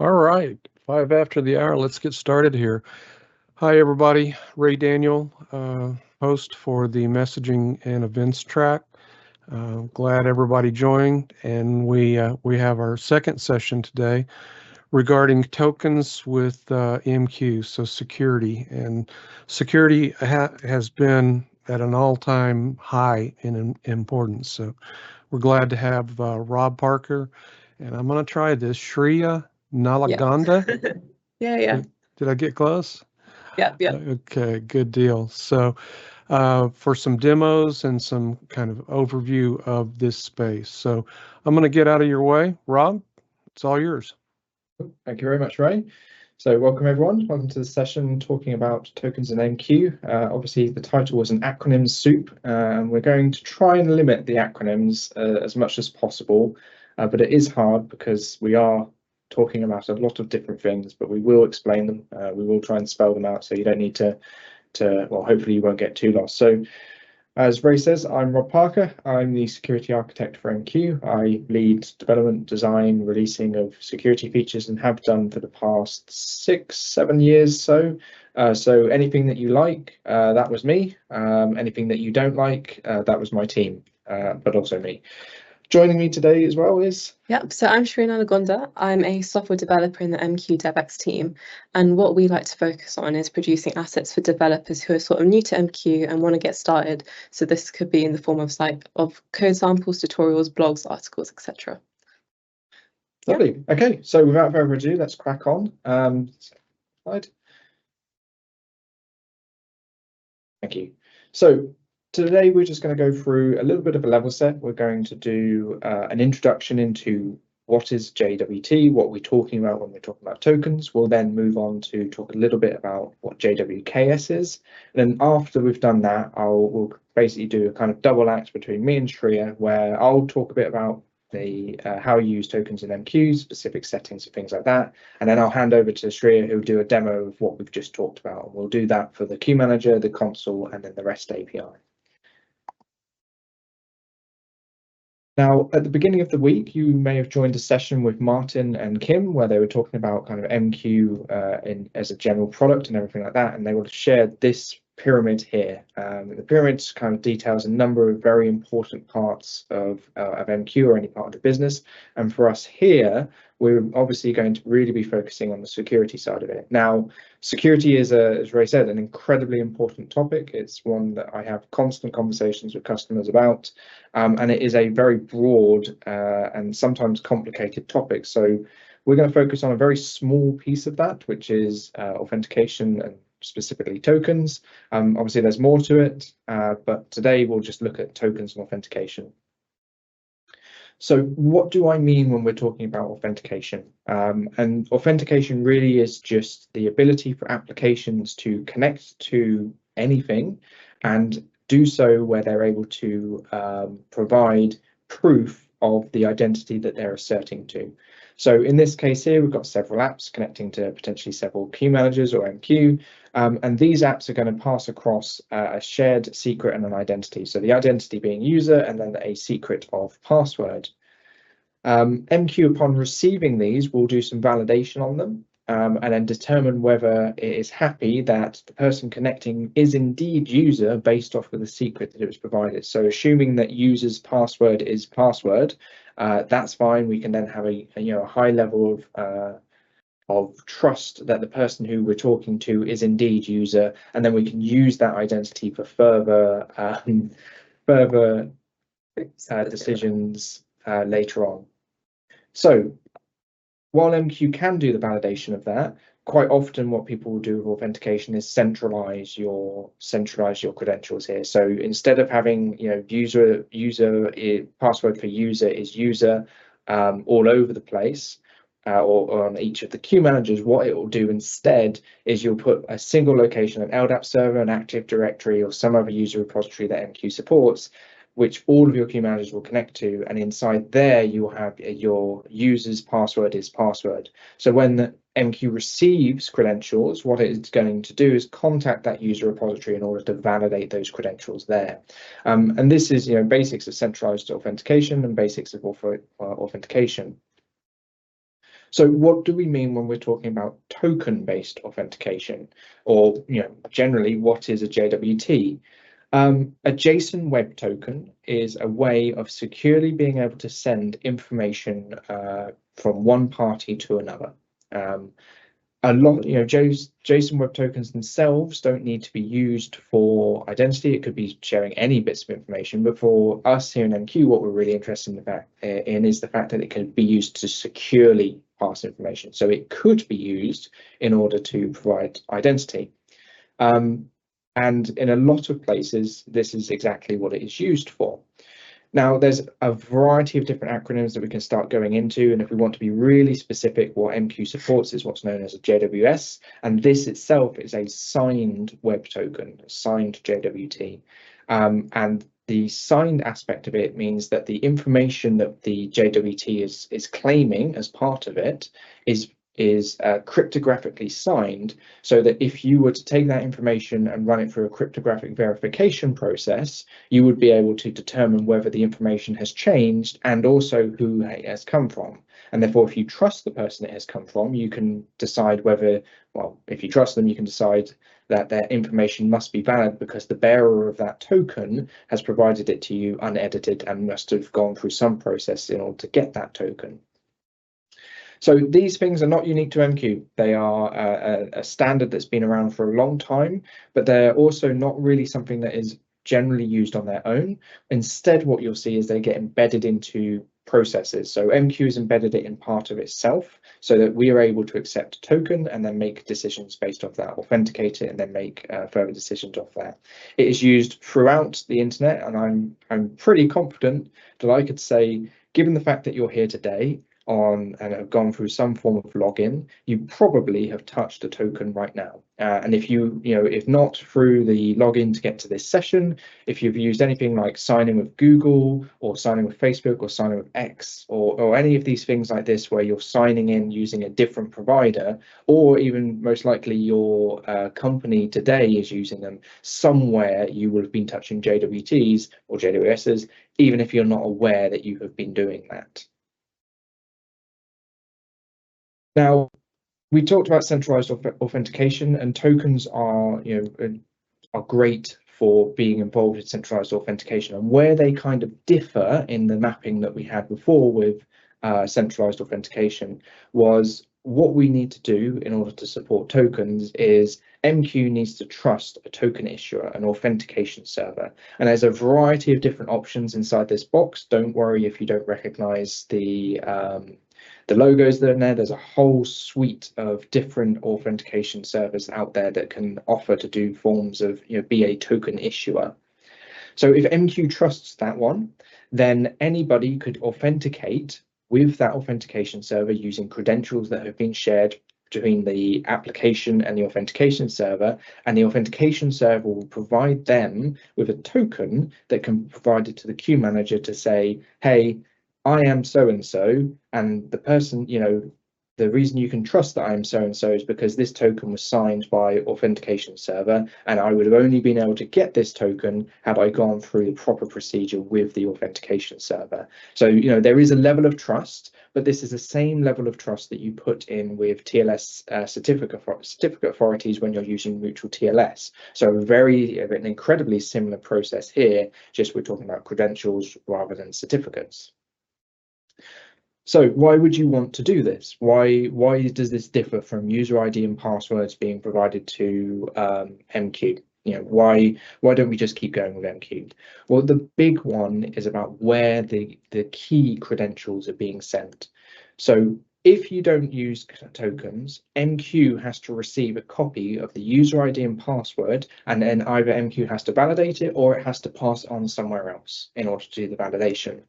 All right, 5 after the hour. Let's get started here. Hi, everybody. Ray Daniel, host for the messaging and events track. Glad everybody joined, and we have our second session today regarding tokens with MQ, so security. And security has been at an all-time high in importance. So we're glad to have Rob Parker, and I'm going to try this, Shreya Nalaganda. Yeah. Did I get close? Yeah. Okay, good deal. So for some demos and some kind of overview of this space. So I'm going to get out of your way. Rob, it's all yours. Thank you very much, Ray. So welcome everyone. Welcome to the session talking about tokens and MQ. Obviously the title was an acronym soup, and we're going to try and limit the acronyms as much as possible, but it is hard because we are talking about a lot of different things, but we will explain them. We will try and spell them out so you don't need to well, hopefully you won't get too lost. So as Ray says, I'm Rob Parker. I'm the security architect for MQ. I lead development, design, releasing of security features and have done for the past 6-7 years. So anything that you like, that was me. Anything that you don't like, that was my team, but also me. Joining me today as well is... Yep, so I'm Shreya Nalaganda. I'm a software developer in the MQ DevX team, and what we like to focus on is producing assets for developers who are sort of new to MQ and want to get started. So this could be in the form of code samples, tutorials, blogs, articles, etc. Lovely. Yeah. Okay, so without further ado, let's crack on. Slide. Thank you. So today we're just going to go through a little bit of a level set. We're going to do an introduction into what is JWT, what we're talking about when we're talking about tokens. We'll then move on to talk a little bit about what JWKS is. And then after we've done that, we'll basically do a kind of double act between me and Shreya, where I'll talk a bit about the how you use tokens in MQ, specific settings and things like that. And then I'll hand over to Shreya, who'll do a demo of what we've just talked about. And we'll do that for the queue manager, the console, and then the REST API. Now, at the beginning of the week, you may have joined a session with Martin and Kim where they were talking about kind of MQ as a general product and everything like that, and they would have shared this pyramid here. The pyramid kind of details a number of very important parts of MQ or any part of the business, and for us here, we're obviously going to really be focusing on the security side of it. Now, security is, as Ray said, an incredibly important topic. It's one that I have constant conversations with customers about, and it is a very broad and sometimes complicated topic. So we're going to focus on a very small piece of that, which is authentication and specifically tokens. Obviously, there's more to it, but today we'll just look at tokens and authentication. So what do I mean when we're talking about authentication? And authentication really is just the ability for applications to connect to anything and do so where they're able to provide proof of the identity that they're asserting to. So in this case here, we've got several apps connecting to potentially several queue managers or MQ, and these apps are going to pass across a shared secret and an identity. So the identity being user and then a secret of password. MQ, upon receiving these, will do some validation on them and then determine whether it is happy that the person connecting is indeed user based off of the secret that it was provided. So assuming that user's password is password, that's fine. We can then have a high level of trust that the person who we're talking to is indeed user, and then we can use that identity for further decisions later on. So while MQ can do the validation of that, quite often what people will do with authentication is centralize your credentials here. So instead of having password for user is user all over the place, or on each of the queue managers, what it will do instead is you'll put a single location, an LDAP server, an Active Directory, or some other user repository that MQ supports, which all of your queue managers will connect to, and inside there you will have your user's password is password. So when the MQ receives credentials, what it's going to do is contact that user repository in order to validate those credentials there. And this is basics of centralized authentication and basics of authentication. So what do we mean when we're talking about token-based authentication, or generally, what is a JWT? A JSON web token is a way of securely being able to send information from one party to another. A lot, JSON web tokens themselves don't need to be used for identity. It could be sharing any bits of information, but for us here in MQ, what we're really interested in is the fact that it can be used to securely pass information. So it could be used in order to provide identity. And in a lot of places, this is exactly what it is used for. Now, there's a variety of different acronyms that we can start going into, and if we want to be really specific, what MQ supports is what's known as a JWS, and this itself is a signed web token, a signed JWT. And the signed aspect of it means that the information that the JWT is claiming as part of it is cryptographically signed, so that if you were to take that information and run it through a cryptographic verification process, you would be able to determine whether the information has changed and also who it has come from. And therefore, if you trust the person it has come from, you can decide whether, well, if you trust them, you can decide that their information must be valid because the bearer of that token has provided it to you unedited and must have gone through some process in order to get that token. So these things are not unique to MQ. They are a standard that's been around for a long time, but they're also not really something that is generally used on their own. Instead, what you'll see is they get embedded into processes. So MQ has embedded it in part of itself so that we are able to accept a token and then make decisions based off that, authenticate it, and then make further decisions off that. It is used throughout the internet, and I'm pretty confident that I could say, given the fact that you're here today, and have gone through some form of login, you probably have touched a token right now. And if if not through the login to get to this session, if you've used anything like signing with Google or signing with Facebook or signing with X or any of these things like this, where you're signing in using a different provider, or even most likely your company today is using them, somewhere you will have been touching JWTs or JWSs, even if you're not aware that you have been doing that. Now, we talked about centralized authentication, and tokens are great for being involved in centralized authentication. And where they kind of differ in the mapping that we had before with centralized authentication was what we need to do in order to support tokens is MQ needs to trust a token issuer, an authentication server. And there's a variety of different options inside this box. Don't worry if you don't recognize the logos that are there. There's a whole suite of different authentication servers out there that can offer to do forms of, be a token issuer. So if MQ trusts that one, then anybody could authenticate with that authentication server using credentials that have been shared between the application and the authentication server, and the authentication server will provide them with a token that can be provided to the queue manager to say, hey, I am so-and-so, and the person, the reason you can trust that I am so-and-so is because this token was signed by authentication server, and I would have only been able to get this token had I gone through the proper procedure with the authentication server. So, there is a level of trust, but this is the same level of trust that you put in with TLS certificate authorities when you're using mutual TLS. So an incredibly similar process here, just we're talking about credentials rather than certificates. So why would you want to do this? Why does this differ from user ID and passwords being provided to MQ? Why don't we just keep going with MQ? Well, the big one is about where the key credentials are being sent. So if you don't use tokens, MQ has to receive a copy of the user ID and password, and then either MQ has to validate it or it has to pass it on somewhere else in order to do the validation.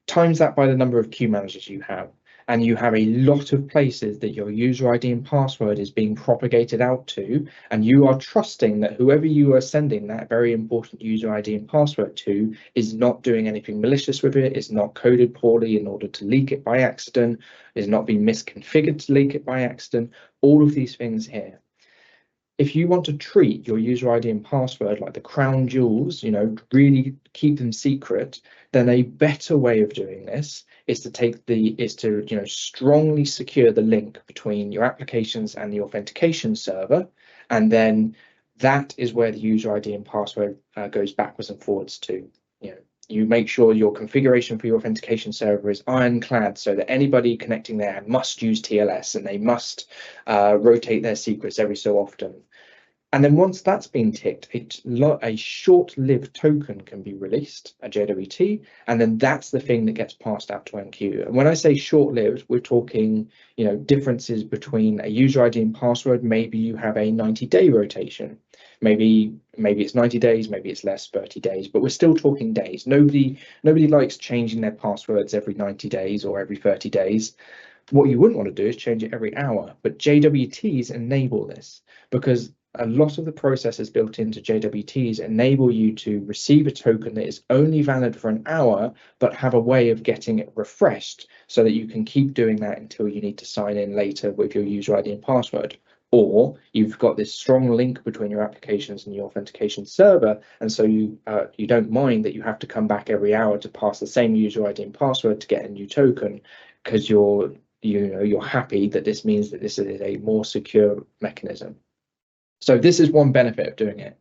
Times that by the number of queue managers you have, and you have a lot of places that your user ID and password is being propagated out to, and you are trusting that whoever you are sending that very important user ID and password to is not doing anything malicious with it, is not coded poorly in order to leak it by accident, is not being misconfigured to leak it by accident, all of these things here. if you want to treat your user ID and password like the crown jewels, you know, really keep them secret, then a better way of doing this is to you know, strongly secure the link between your applications and the authentication server, and then that is where the user ID and password goes backwards and forwards to. You know, you make sure your configuration for your authentication server is ironclad, so that anybody connecting there must use TLS and they must rotate their secrets every so often. And then once that's been ticked, a short-lived token can be released, a JWT, and then that's the thing that gets passed out to MQ. And when I say short-lived, we're talking, you know, differences between a user ID and password. Maybe you have a 90-day rotation. Maybe it's 90 days, maybe it's less, 30 days, but we're still talking days. Nobody likes changing their passwords every 90 days or every 30 days. What you wouldn't want to do is change it every hour, but JWTs enable this, because a lot of the processes built into JWTs enable you to receive a token that is only valid for an hour, but have a way of getting it refreshed so that you can keep doing that until you need to sign in later with your user ID and password. Or you've got this strong link between your applications and your authentication server, and so you don't mind that you have to come back every hour to pass the same user ID and password to get a new token, because you're happy that this means that this is a more secure mechanism. So this is one benefit of doing it.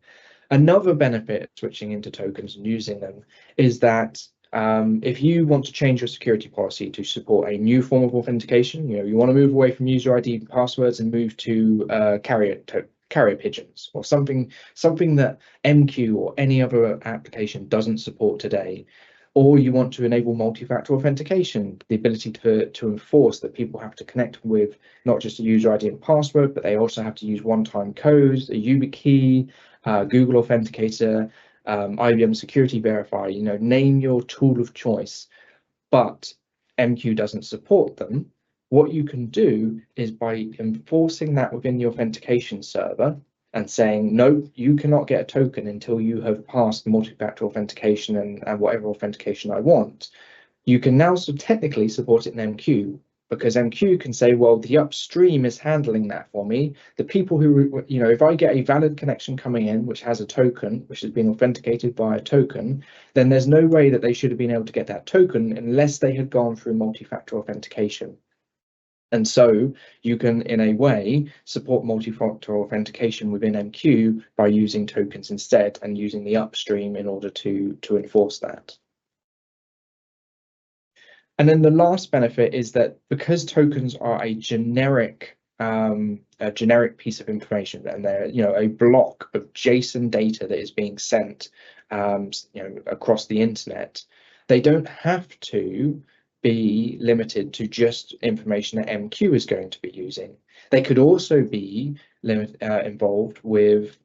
Another benefit of switching into tokens and using them is that if you want to change your security policy to support a new form of authentication, you know, you want to move away from user ID passwords and move to carrier pigeons, or something that MQ or any other application doesn't support today, or you want to enable multi-factor authentication, the ability to enforce that people have to connect with not just a user ID and password, but they also have to use one-time codes, a YubiKey, Google Authenticator, IBM Security Verifier, you know, name your tool of choice, but MQ doesn't support them. What you can do is, by enforcing that within the authentication server and saying, no, you cannot get a token until you have passed multi-factor authentication and whatever authentication I want, you can now technically support it in MQ, because MQ can say, well, the upstream is handling that for me. The people who, you know, if I get a valid connection coming in, which has a token, which has been authenticated by a token, then there's no way that they should have been able to get that token unless they had gone through multi-factor authentication. And so you can, in a way, support multi-factor authentication within MQ by using tokens instead, and using the upstream in order to enforce that. And then the last benefit is that because tokens are a generic piece of information, and they're, you know, a block of JSON data that is being sent you know, across the internet, they don't have to be limited to just information that MQ is going to be using. They could also be involved with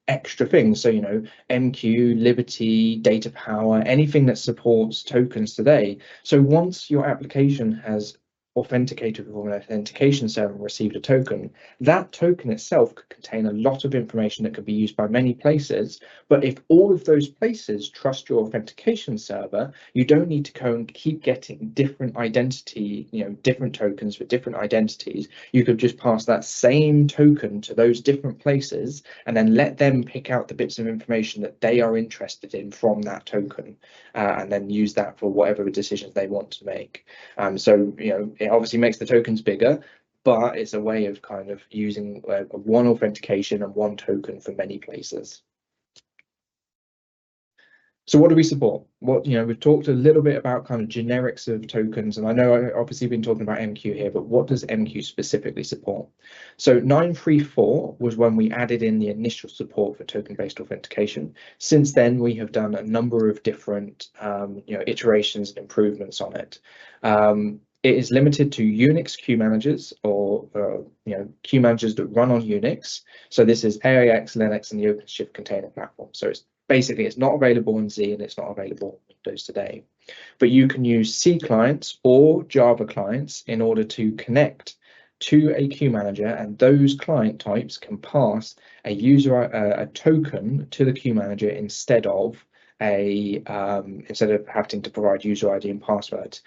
extra things. So, you know, MQ, Liberty, Data Power, anything that supports tokens today. So once your application has authenticated with an authentication server and received a token, that token itself could contain a lot of information that could be used by many places. But if all of those places trust your authentication server, you don't need to go and keep getting different identity, you know, different tokens for different identities. You could just pass that same token to those different places and then let them pick out the bits of information that they are interested in from that token, and then use that for whatever decisions they want to make. So, you know, it obviously makes the tokens bigger, but it's a way of kind of using one authentication and one token for many places. So what do we support? What, you know, we've talked a little bit about kind of generics of tokens, and I know I've obviously been talking about MQ here, but what does MQ specifically support? So 9.3.4 was when we added in the initial support for token-based authentication. Since then, we have done a number of different you know, iterations and improvements on it. It is limited to Unix queue managers, or you know, queue managers that run on Unix. So this is AIX, Linux, and the OpenShift container platform. So it's basically, it's not available on Z, and it's not available on Windows today. But you can use C clients or Java clients in order to connect to a queue manager, and those client types can pass a token to the queue manager instead of having to provide user ID and passwords.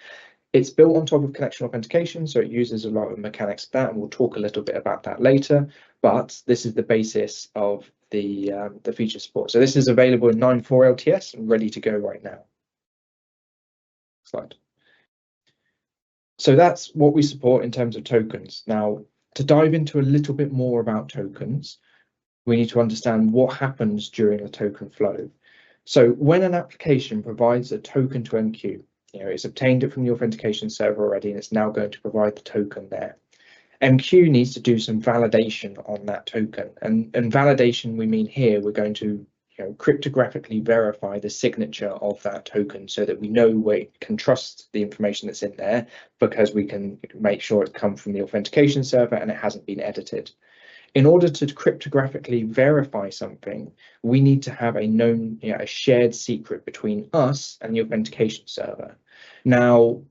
It's built on top of connection authentication, so it uses a lot of mechanics of that, and we'll talk a little bit about that later. But this is the basis of the feature support. So this is available in 9.4 LTS and ready to go right now. Slide. So that's what we support in terms of tokens. Now, to dive into a little bit more about tokens, we need to understand what happens during a token flow. So when an application provides a token to MQ, it's obtained it from the authentication server already, and it's now going to provide the token there. MQ needs to do some validation on that token, and validation, we mean here, we're going to cryptographically verify the signature of that token so that we know we can trust the information that's in there, because we can make sure it's come from the authentication server and it hasn't been edited. In order to cryptographically verify something, we need to have a known, a shared secret between us and the authentication server. Now,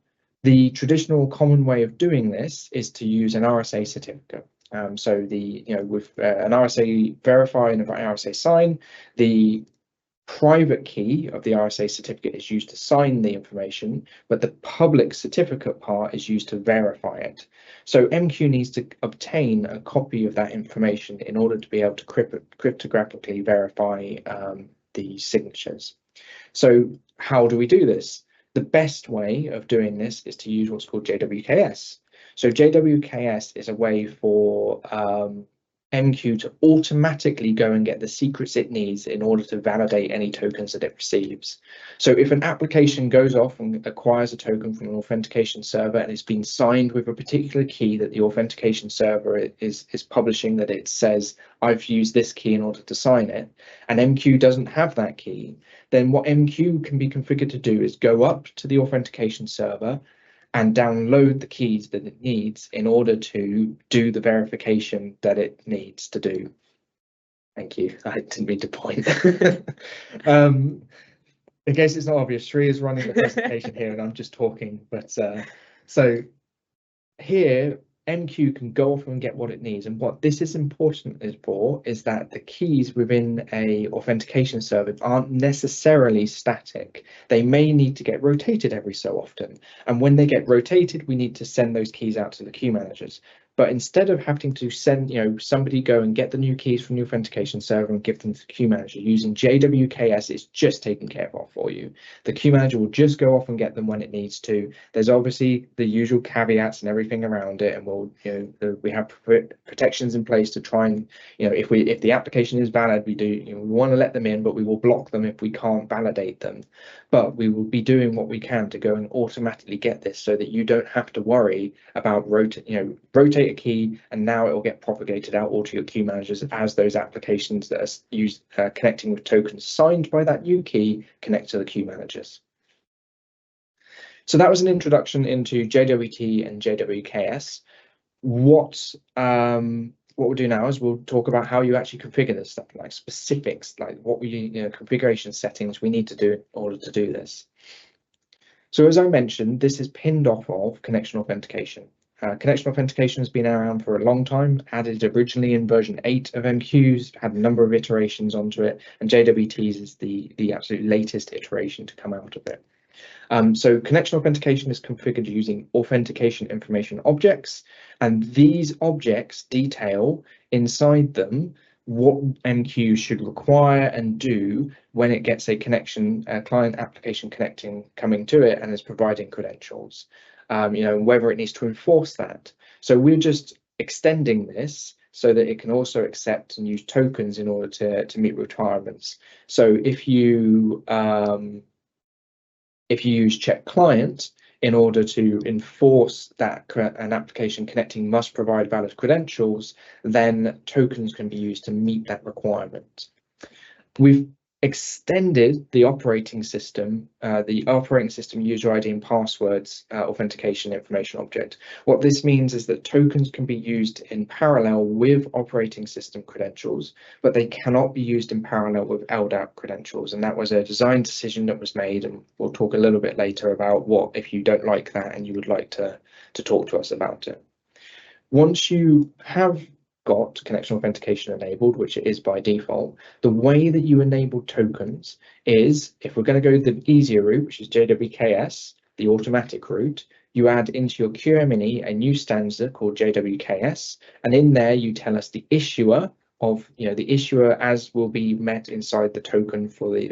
the traditional common way of doing this is to use an RSA certificate. So with an RSA verify and an RSA sign, the private key of the RSA certificate is used to sign the information, but the public certificate part is used to verify it. So MQ needs to obtain a copy of that information in order to be able to cryptographically verify the signatures. So how do we do this? The best way of doing this is to use what's called JWKS. So JWKS is a way for MQ to automatically go and get the secrets it needs in order to validate any tokens that it receives. So if an application goes off and acquires a token from an authentication server and it's been signed with a particular key that the authentication server is publishing, that it says, I've used this key in order to sign it, and MQ doesn't have that key, then what MQ can be configured to do is go up to the authentication server and download the keys that it needs in order to do the verification that it needs to do. Thank you. I didn't mean to point. In case it's not obvious, Sri is running the presentation here and I'm just talking. But so here, MQ can go off and get what it needs. And what this is important for is that the keys within a authentication server aren't necessarily static. They may need to get rotated every so often. And when they get rotated, we need to send those keys out to the queue managers. But instead of having to send, somebody go and get the new keys from the authentication server and give them to the queue manager, using JWKS, it's just taken care of for you. The queue manager will just go off and get them when it needs to. There's obviously the usual caveats and everything around it, and we have protections in place to try and, if the application is valid, we want to let them in, but we will block them if we can't validate them. But we will be doing what we can to go and automatically get this so that you don't have to worry about rotate a key and now it will get propagated out all to your queue managers as those applications that are used connecting with tokens signed by that new key connect to the queue managers. So that was an introduction into JWT and JWKS. What we'll do now is we'll talk about how you actually configure this stuff, like specifics, like what configuration settings we need to do in order to do this. So as I mentioned, this is pinned off of connection authentication. Connection authentication has been around for a long time, added originally in version 8 of MQs, had a number of iterations onto it, and JWTs is the absolute latest iteration to come out of it. So connection authentication is configured using authentication information objects, and these objects detail inside them what MQ should require and do when it gets a connection, a client application coming to it and is providing credentials. Whether it needs to enforce that. So we're just extending this so that it can also accept and use tokens in order to meet requirements. So if you use check client in order to enforce that an application connecting must provide valid credentials, then tokens can be used to meet that requirement. We've extended the operating system user ID and passwords authentication information object. What this means is that tokens can be used in parallel with operating system credentials, but they cannot be used in parallel with LDAP credentials. And that was a design decision that was made, and we'll talk a little bit later about what if you don't like that and you would like to talk to us about it. Once you have got connection authentication enabled, which it is by default, the way that you enable tokens is, if we're going to go the easier route, which is JWKS, the automatic route, you add into your QMINI a new stanza called JWKS, and in there you tell us the issuer of, the issuer as will be met inside the token for the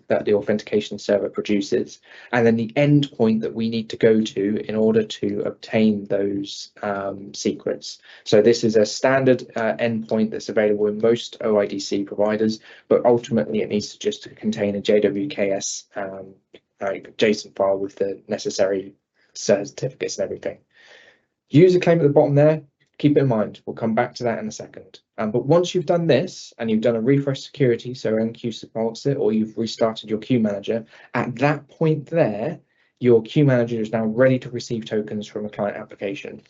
that the authentication server produces, and then the endpoint that we need to go to in order to obtain those secrets. So this is a standard endpoint that's available in most OIDC providers, but ultimately it needs to just contain a JWKS JSON file with the necessary certificates and everything. User claim at the bottom there, keep it in mind, we'll come back to that in a second. But once you've done this and you've done a refresh security, so MQ supports it, or you've restarted your queue manager, at that point there, your queue manager is now ready to receive tokens from a client application.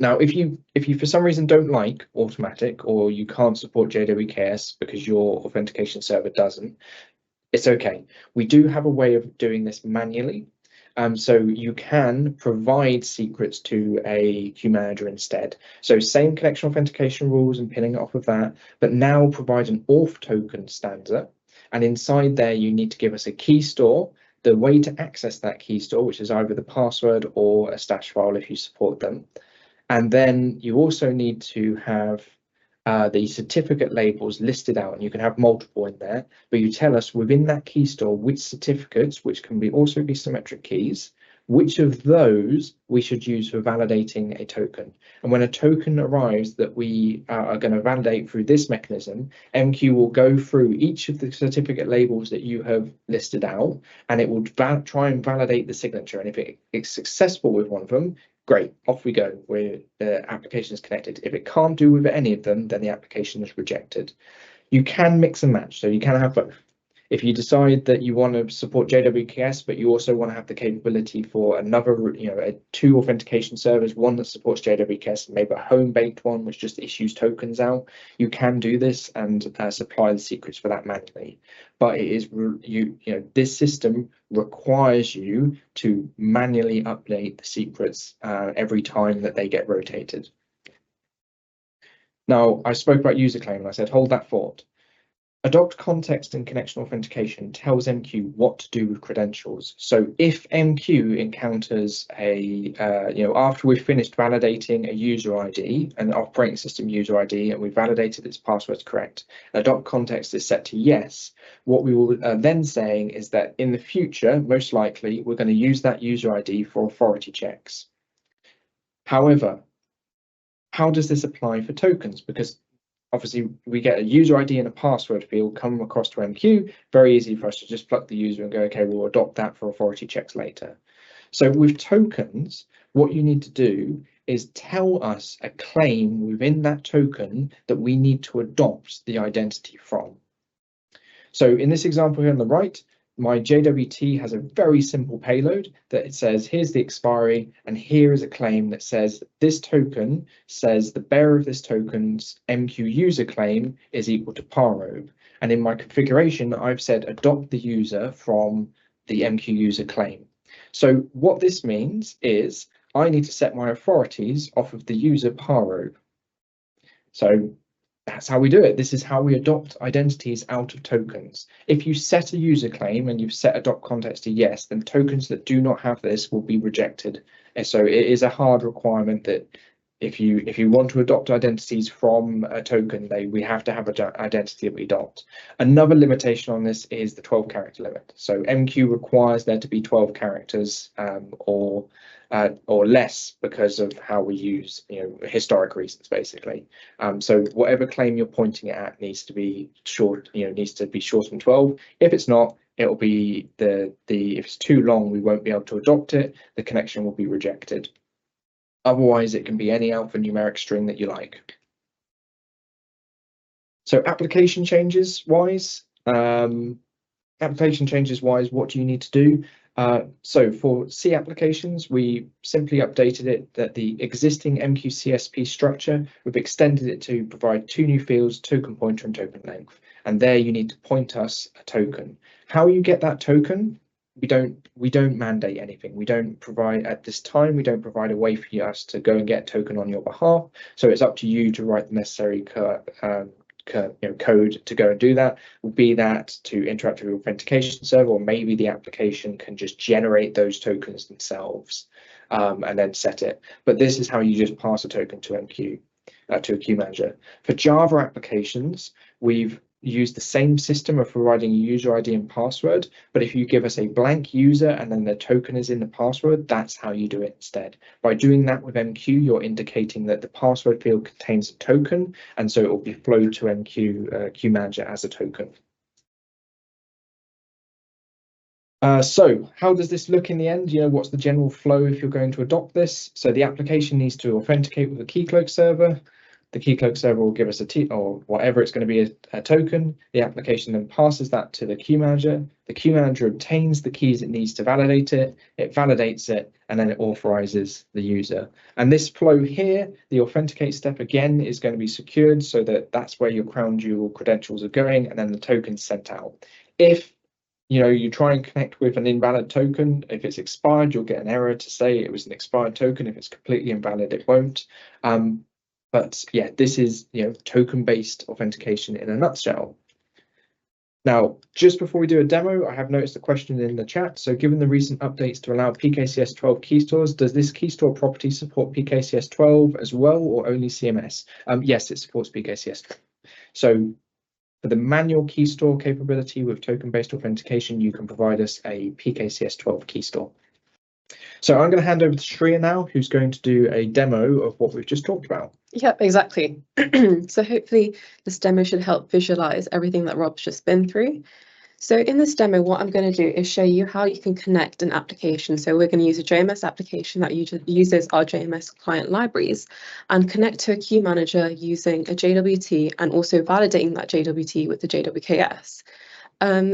Now, if you for some reason don't like automatic, or you can't support JWKS because your authentication server doesn't, it's okay. We do have a way of doing this manually. So you can provide secrets to a queue manager instead. So same connection authentication rules and pinning it off of that, but now provide an auth token stanza. And inside there, you need to give us a key store, the way to access that key store, which is either the password or a stash file if you support them. And then you also need to have the certificate labels listed out, and you can have multiple in there, but you tell us within that key store which certificates, which can also be symmetric keys, which of those we should use for validating a token. And when a token arrives that we are going to validate through this mechanism, MQ will go through each of the certificate labels that you have listed out, and it will try and validate the signature. And if it's successful with one of them, great, off we go, where the application is connected. If it can't do with any of them, then the application is rejected. You can mix and match, so you can have both. If you decide that you want to support JWKS, but you also want to have the capability for another, two authentication servers, one that supports JWKS, and maybe a home-baked one which just issues tokens out, you can do this and supply the secrets for that manually. But it is, this system requires you to manually update the secrets every time that they get rotated. Now, I spoke about user claim and I said, hold that thought. Adopt context and connection authentication tells MQ what to do with credentials. So if MQ encounters after we've finished validating a user ID, an operating system user ID, and we've validated its password's correct, adopt context is set to yes, what we will then saying is that in the future, most likely, we're going to use that user ID for authority checks. However, how does this apply for tokens? Because obviously, we get a user ID and a password field come across to MQ. Very easy for us to just pluck the user and go, okay, we'll adopt that for authority checks later. So with tokens, what you need to do is tell us a claim within that token that we need to adopt the identity from. So in this example here on the right, my JWT has a very simple payload that it says, here's the expiry, and here is a claim that says this token says the bearer of this token's MQ user claim is equal to parrobe. And in my configuration, I've said adopt the user from the MQ user claim. So what this means is I need to set my authorities off of the user parrobe. So that's how we do it. This is how we adopt identities out of tokens. If you set a user claim and you've set adopt context to yes, then tokens that do not have this will be rejected. And so it is a hard requirement that if you want to adopt identities from a token, we have to have an identity that we adopt. Another limitation on this is the 12-character limit. So MQ requires there to be 12 characters or less because of how we use, historic reasons, basically. So whatever claim you're pointing at needs to be short, needs to be shorter than 12. If it's not, it'll be if it's too long, we won't be able to adopt it. The connection will be rejected. Otherwise, it can be any alphanumeric string that you like. So application changes wise, what do you need to do? So for C applications, we simply updated it that the existing MQ-CSP structure, we've extended it to provide two new fields, token pointer and token length. And there you need to point us a token. How you get that token? We don't mandate anything. We don't provide at this time. We don't provide a way for us to go and get a token on your behalf. So it's up to you to write the necessary code to go and do that. Be that to interact with your authentication server, or maybe the application can just generate those tokens themselves. and then set it. But this is how you just pass a token to MQ, to a queue manager. For Java applications, we've used the same system of providing a user ID and password, but if you give us a blank user and then the token is in the password, that's how you do it instead. By doing that with MQ, you're indicating that the password field contains a token, and so it will be flowed to MQ queue manager as a token. So how does this look in the end? What's the general flow if you're going to adopt this? So the application needs to authenticate with a Keycloak server. The Keycloak server will give us or whatever it's going to be, a token. The application then passes that to the queue manager. The queue manager obtains the keys it needs to validate it. It validates it, and then it authorizes the user. And this flow here, the authenticate step again, is going to be secured so that that's where your crown jewel credentials are going, and then the token's sent out. If you try and connect with an invalid token, if it's expired, you'll get an error to say it was an expired token. If it's completely invalid, it won't. But yeah, this is token-based authentication in a nutshell. Now, just before we do a demo, I have noticed a question in the chat. So given the recent updates to allow PKCS 12 key stores, does this key store property support PKCS 12 as well, or only CMS? Yes, it supports PKCS 12. So for the manual key store capability with token-based authentication, you can provide us a PKCS 12 key store. So I'm going to hand over to Shreya now, who's going to do a demo of what we've just talked about. Yep, exactly. So hopefully this demo should help visualize everything that Rob's just been through. So in this demo, what I'm going to do is show you how you can connect an application. So we're going to use a JMS application that uses our JMS client libraries and connect to a queue manager using a JWT and also validating that JWT with the JWKS.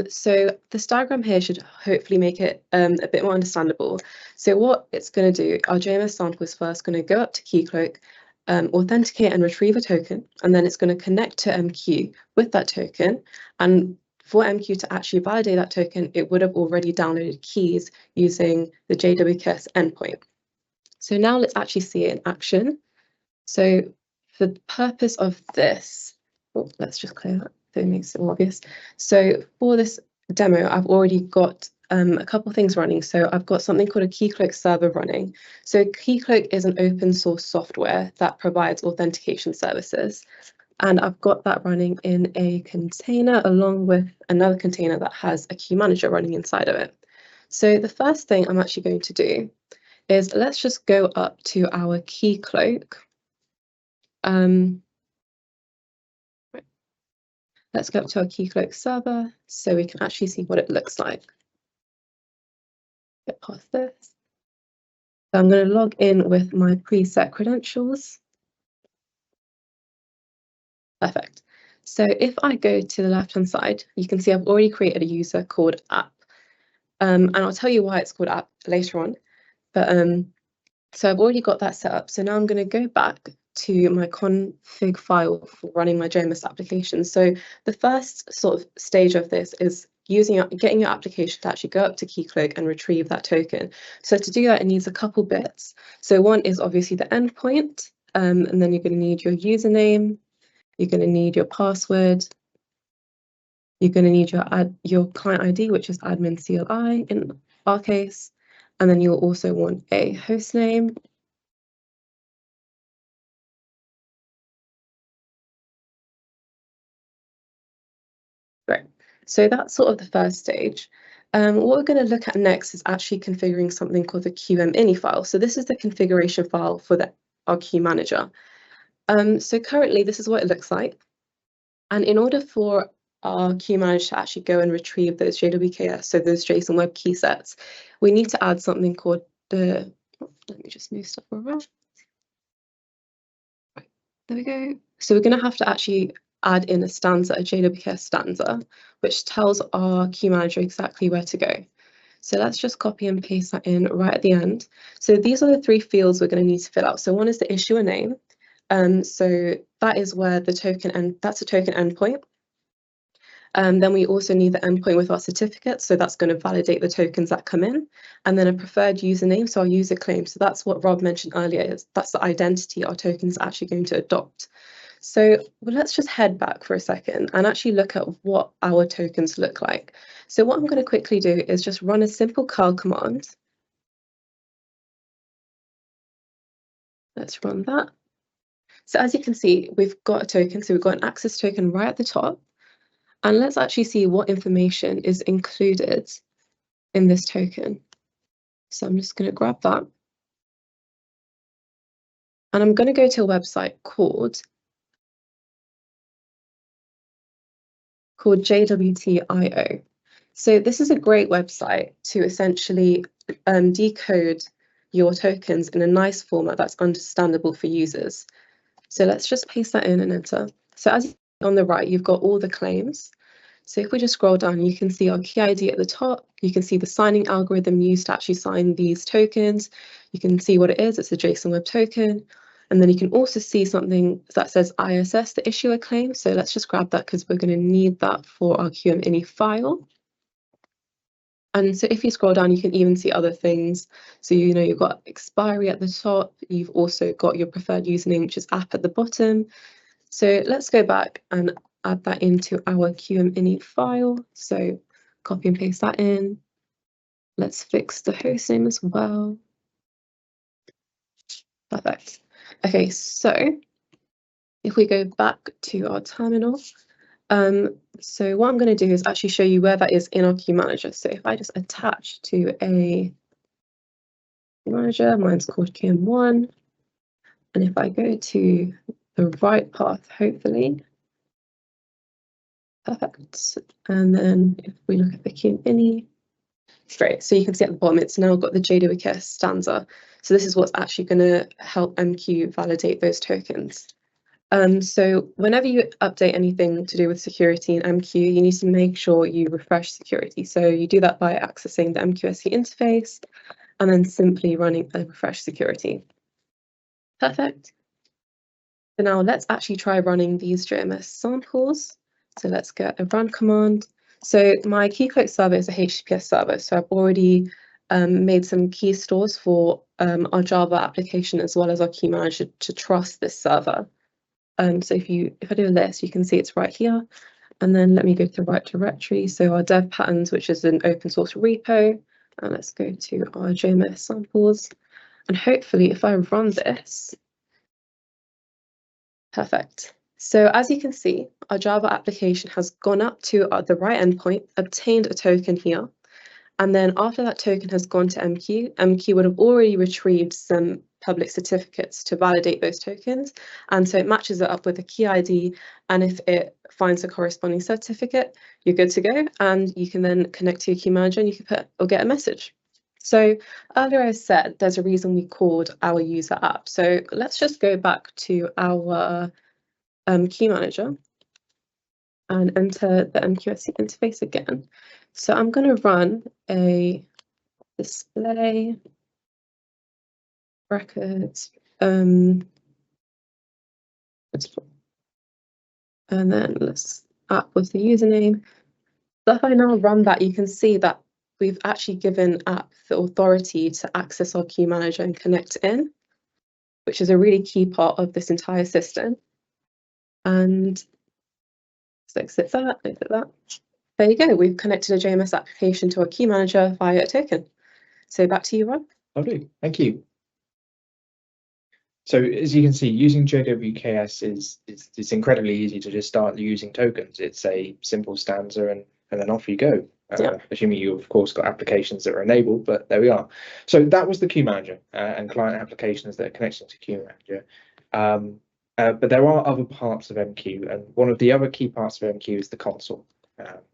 So this diagram here should hopefully make it a bit more understandable. So what it's going to do, our JMS sample is first going to go up to Keycloak, authenticate and retrieve a token, and then it's going to connect to MQ with that token. And for MQ to actually validate that token, it would have already downloaded keys using the JWKS endpoint. So now let's actually see it in action. So for the purpose of this, let's just clear that. So it makes it more obvious. So for this demo, I've already got a couple of things running. So I've got something called a Keycloak server running. So Keycloak is an open source software that provides authentication services. And I've got that running in a container along with another container that has a queue manager running inside of it. So the first thing I'm actually going to do is let's just go up to our Keycloak. Let's go up to our Keycloak server so we can actually see what it looks like. Get past this. So I'm going to log in with my preset credentials. Perfect. So if I go to the left-hand side, you can see I've already created a user called app. And I'll tell you why it's called app later on. But so I've already got that set up. So now I'm going to go back to my config file for running my JMS application. So the first sort of stage of this is getting your application to actually go up to Keycloak and retrieve that token. So to do that, it needs a couple bits. So one is obviously the endpoint, and then you're going to need your username, you're going to need your password, you're going to need your client ID, which is admin CLI in our case, and then you'll also want a host name. Right, so that's sort of the first stage. What we're going to look at next is actually configuring something called the QM-ini file. So this is the configuration file for our queue manager. So currently this is what it looks like. And in order for our queue manager to actually go and retrieve those JWKS, so those JSON web key sets, we need to add something called let me just move stuff around. Right, there we go. So we're going to have to actually add in a stanza, a JWKS stanza, which tells our queue manager exactly where to go. So let's just copy and paste that in right at the end. So these are the three fields we're going to need to fill out. So one is the issuer name. So that is where the token, and that's a token endpoint. Then we also need the endpoint with our certificate. So that's going to validate the tokens that come in. And then a preferred username, so our user claim. So that's what Rob mentioned earlier, that's the identity our token is actually going to adopt. So let's just head back for a second and actually look at what our tokens look like. So what I'm going to quickly do is just run a simple curl command. Let's run that. So as you can see, we've got a token. So we've got an access token right at the top. And let's actually see what information is included in this token. So I'm just going to grab that. And I'm going to go to a website called JWT.io. So this is a great website to essentially decode your tokens in a nice format that's understandable for users. So let's just paste that in and enter. So as on the right, you've got all the claims. So if we just scroll down, you can see our key ID at the top. You can see the signing algorithm used to actually sign these tokens. You can see what it is. It's a JSON Web Token. And then you can also see something that says ISS, the issuer claim. So let's just grab that because we're going to need that for our QM-INI file. And so if you scroll down, you can even see other things. So, you know, you've got expiry at the top. You've also got your preferred username, which is app at the bottom. So let's go back and add that into our QM-INI file. So copy and paste that in. Let's fix the hostname as well. Perfect. Okay, so if we go back to our terminal, so what I'm going to do is actually show you where that is in our queue manager. So if I just attach to a manager, mine's called QM1, and if I go to the right path, hopefully, perfect. And then if we look at the QM-INI, great. So you can see at the bottom, it's now got the JWKS stanza. So this is what's actually going to help MQ validate those tokens. So whenever you update anything to do with security in MQ, you need to make sure you refresh security. So you do that by accessing the MQSC interface and then simply running a refresh security. Perfect. So now let's actually try running these JMS samples. So let's get a run command. So my Keycloak server is a HTTPS server. So I've already made some key stores for our Java application as well as our key manager to trust this server. So if I do a list, you can see it's right here. And then let me go to the right directory. So our dev patterns, which is an open source repo. And let's go to our JMS samples. And hopefully if I run this, perfect. So as you can see, our Java application has gone up to the right endpoint, obtained a token here. And then after that token has gone to MQ, MQ would have already retrieved some public certificates to validate those tokens. And so it matches it up with a key ID. And if it finds a corresponding certificate, you're good to go. And you can then connect to your key manager and you can put or get a message. So earlier I said there's a reason we called our user app. So let's just go back to our key manager and enter the MQSC interface again. So I'm going to run a display records and then let's app with the username. So if I now run that, you can see that we've actually given app the authority to access our queue manager and connect in, which is a really key part of this entire system. And so exit that, exit that. There you go. We've connected a JMS application to our key manager via a token. So back to you, Rob. Lovely, thank you. So as you can see, using JWKS is incredibly easy to just start using tokens. It's a simple stanza and then off you go. Assuming you, of course, got applications that are enabled, but there we are. So that was the queue manager and client applications that are connected to queue manager. But there are other parts of MQ, and one of the other key parts of MQ is the console.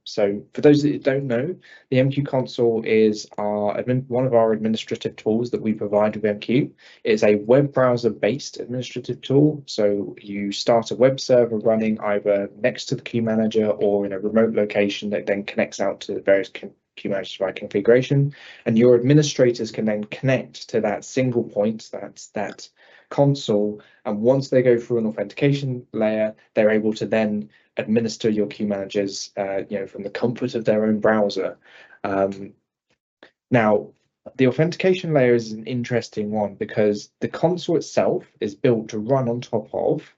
So for those that don't know, the MQ console is one of our administrative tools that we provide with MQ. It's a web browser based administrative tool. So you start a web server running either next to the queue manager or in a remote location that then connects out to the various queue managers by configuration. And your administrators can then connect to that single point, that console. And once they go through an authentication layer, they're able to then administer your queue managers, from the comfort of their own browser. Now, the authentication layer is an interesting one because the console itself is built to run on top of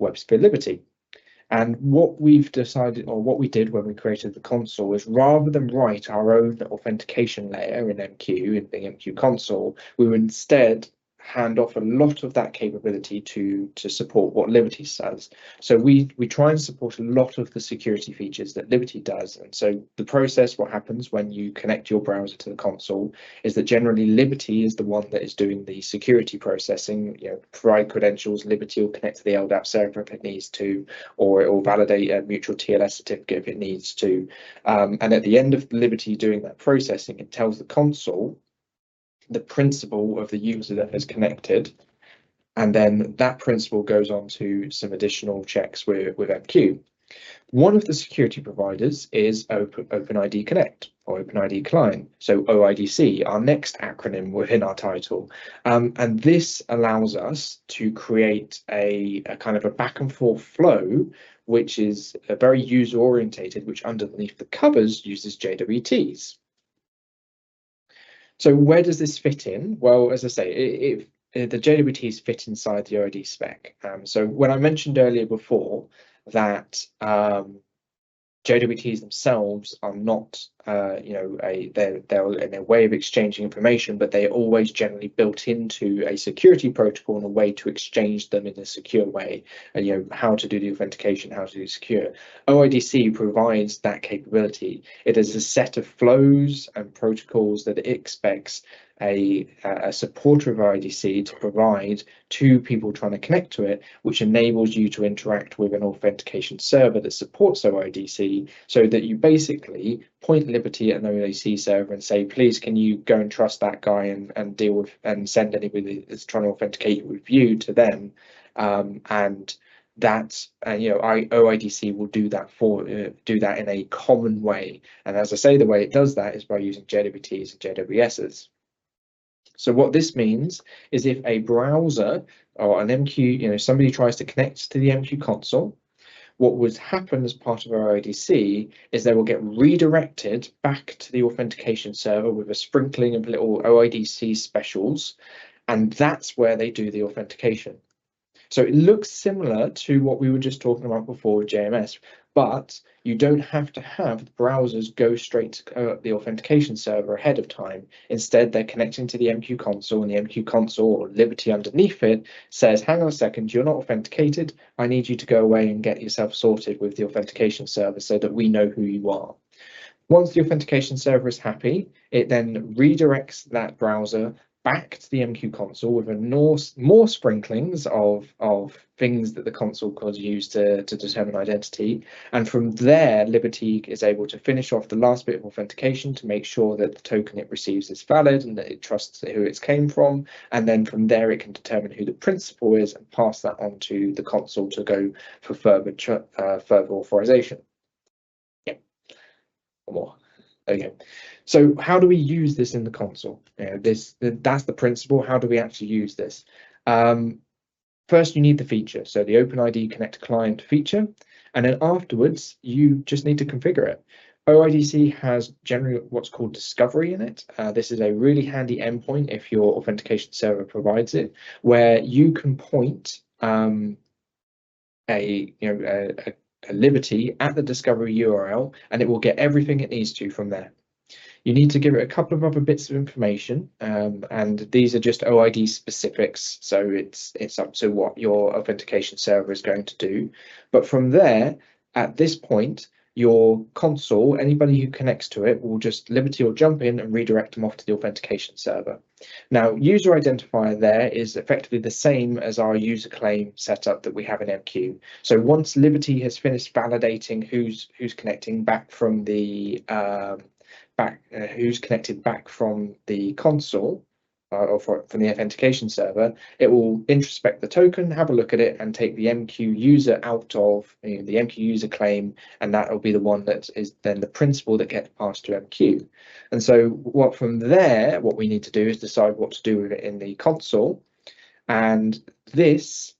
WebSphere Liberty. And what we've decided, or what we did when we created the console, is rather than write our own authentication layer in MQ, in the MQ console, we would instead hand off a lot of that capability to support what Liberty does. So we try and support a lot of the security features that Liberty does. And so the process, what happens when you connect your browser to the console, is that generally Liberty is the one that is doing the security processing. You know, provide credentials, Liberty will connect to the LDAP server if it needs to, or it will validate a mutual TLS certificate if it needs to. And at the end of Liberty doing that processing, it tells the console the principal of the user that has connected, and then that principal goes on to some additional checks with MQ. One of the security providers is OpenID Connect or OpenID Client, so OIDC, our next acronym within our title. And this allows us to create a kind of a back and forth flow, which is very user orientated, which underneath the covers uses JWTs. So where does this fit in? Well, as I say, the JWTs fit inside the OID spec. So when I mentioned earlier before that JWTs themselves are not, they're in a way of exchanging information, but they're always generally built into a security protocol and a way to exchange them in a secure way. And how to do the authentication, how to do secure. OIDC provides that capability. It is a set of flows and protocols that it expects a supporter of OIDC to provide to people trying to connect to it, which enables you to interact with an authentication server that supports OIDC, so that you basically point Liberty at an OIDC server and say, please, can you go and trust that guy and deal with and send anybody that's trying to authenticate with you to them, and that OIDC will do that in a common way. And as I say, the way it does that is by using JWTs and JWSs. So what this means is if a browser or an MQ, somebody tries to connect to the MQ console, what would happen as part of our OIDC is they will get redirected back to the authentication server with a sprinkling of little OIDC specials, and that's where they do the authentication. So it looks similar to what we were just talking about before with JMS, but you don't have to have the browsers go straight to the authentication server ahead of time. Instead, they're connecting to the MQ console, and the MQ console or Liberty underneath it says, hang on a second, you're not authenticated. I need you to go away and get yourself sorted with the authentication server so that we know who you are. Once the authentication server is happy, it then redirects that browser back to the MQ console with more sprinklings of things that the console could use to determine identity. And from there, Liberty is able to finish off the last bit of authentication to make sure that the token it receives is valid and that it trusts who it came from. And then from there, it can determine who the principal is and pass that on to the console to go for further authorization. Yeah, one more. Okay, so how do we use this in the console? That's the principle. How do we actually use this? First, you need the feature, so the OpenID Connect client feature, and then afterwards, you just need to configure it. OIDC has generally what's called discovery in it. This is a really handy endpoint if your authentication server provides it, where you can point a Liberty at the discovery URL, and it will get everything it needs to from there. You need to give it a couple of other bits of information, and these are just OID specifics, so it's up to what your authentication server is going to do. But from there, at this point, your console, anybody who connects to it, Liberty will jump in and redirect them off to the authentication server. Now, user identifier there is effectively the same as our user claim setup that we have in MQ. So once Liberty has finished validating who's connecting back from the who's connected back from the console or from the authentication server, it will introspect the token, have a look at it, and take the MQ user out of the MQ user claim, and that will be the one that is then the principal that gets passed to MQ. And so from there, what we need to do is decide what to do with it in the console. And this